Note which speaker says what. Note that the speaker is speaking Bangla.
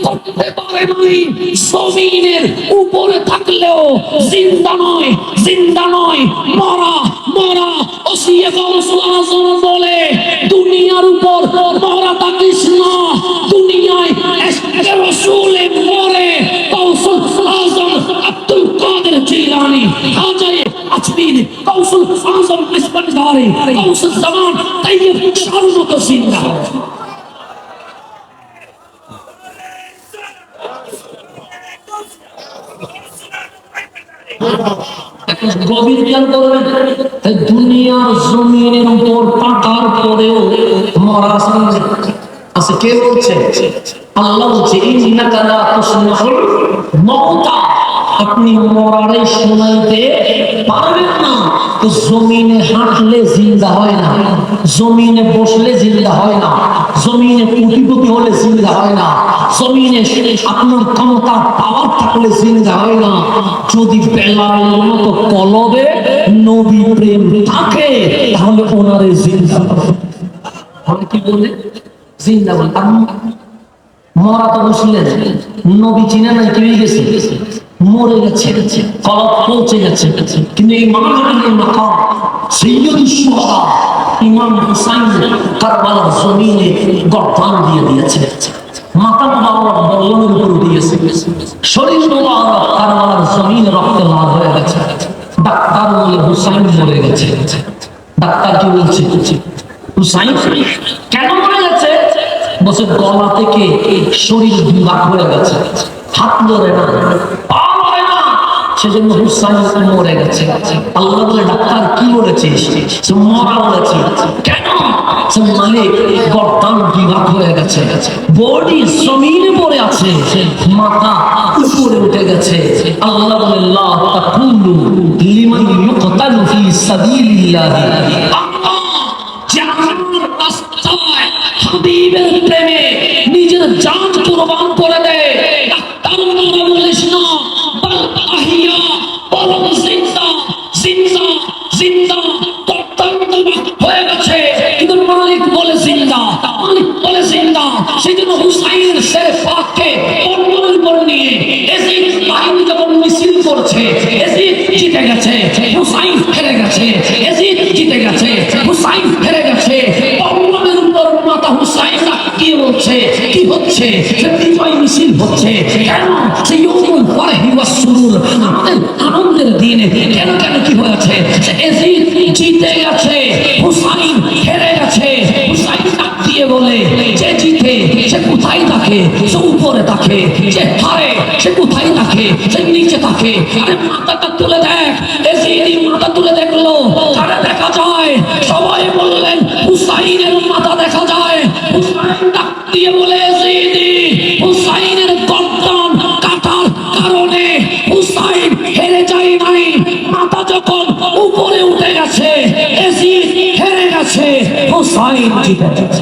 Speaker 1: করতে পারে নাই। জমিনের উপরে থাকলেও জিন্দা নয়, জিন্দা নয়, মরা মরা। ওসিয়ে গাউসুল আজম বলে দুনিয়ার উপর মরা থাকিস না, দুনিয়ায় ইশকে রাসূলে মরে। গাউসুল আজম আব্দুল কাদের জিলানী, খাজা আজমির, গাউসুল আজম ইসফাহানি, গাউসুল জামান তাইয়্যিব শাহর মতো জিন্দা। গভীর খেয়াল করবেন, দুনিয়ার জমিনের উপর পাকার পরেও মরা আছে। কে বলছে? আল্লাহ বলছে ইন্নাকা লা তুসমিউল মাউতা, আপনি মরারে শোনাইতে পারবেন না। তো জমিনে হাঁটলে জিন্দা হয় না, জমিনে বসলে জিন্দা হয় না, জমিনে কোটিপতি হলে জিন্দা হয় না, জমিনে আপনার ক্ষমতা পাওয়ার থাকলে জিন্দা হয় না। যদি বেলালের মতো কলবে নবী প্রেম থাকে তাহলে ওনারে জিন্দা বলে। কি বলে? জিন্দা বলে। মরা তো বুঝলেন, নবী চিনে নাই, কি হয়ে গেছে? মরে গেছে, কলব পৌঁছে গেছে। কিন্তু এই মানবীয় মাকাম সাইয়্যিদুশ শুহাদা ইমাম হুসাইন কারবালার জমিনে গর্দান দিয়ে দিয়েছে। মাথা মুবারক বল্লমের উপর দিয়েছে, শরীর মুবারক কারবালার জমিনে রক্তে লাল হয়ে গেছে। ডাক্তার বলে হুসাইন মরে গেছে। ডাক্তার কি বলছে? হুসাইন কেন মরে গেছে? বলছে গলা থেকে শরীর ভাগ হয়ে গেছে, হাত ধরে না, পা ধরে না, সেজন্য হুসাইন মরে গেছে। আল্লাহ বলে ডাক্তার কি বলেছিস? মরা বলেছি। কেন? মানে গর্দান বিভাগ হয়ে গেছে, বডি জমিনে পড়ে আছে, মাথা উপরে উঠে গেছে। আল্লাহ বলে লা তাকুলু লিমান ইউকতালু ফি সাবিলিল্লাহ, হাবিবের প্রেমে নিজের জান কুরবান করে দেয়। ডাক্তার নাম বলিস না, বল আহিয়া, বরং জিন্দা জিন্দা জিন্দা। হয়ে গেছে কিন্তু মালিক বলে জিন্দা, মালিক বলে জিন্দা। সেই জন্য হুসাইনের শেরে পাককে বর্ণনের উপর নিয়ে এজিদ বাহিনী যখন মিছিল করছে, এজিদ জিতে গেছে, হুসাইন হেরে গেছে, এজিদ জিতে গেছে, হুসাইন হেরে গেছে। বর্ণনের উপর মাতা হুসাইন কি বলছে? কি হচ্ছে? বিজয় মিছিল হচ্ছে। কেন? সেই ইয়াউমুল ফারহি ওয়াস সুরুর, আমাদের আনন্দের দিনে কেন কেন কি হয়েছে? এজিদ জিতে গেছে, হুসাইন হেরে গেছে। হুসাইন ডাক দিয়ে বলে যে জিতে সে কোথায় থাকে? সে উপরে থাকে। যে হারে সে কোথায় থাকে? সে নিচে থাকে। আরে মাথাটা তুলে দেখ। এজিদ মাথা তুলে দেখলো, তারা দেখা যায়। সবাই বললেন হুসাইনের মাথা দেখা যায়। হুসাইন ডাক দিয়ে বলে এজিদ, হুসাইনের গর্দান কাটার কারণে হুসাইন হেরে যায় নাই। মাথা যখন উপরে উঠে গেছে, এজিদ হেরে গেছে, হুসাইন জিতে গেছে।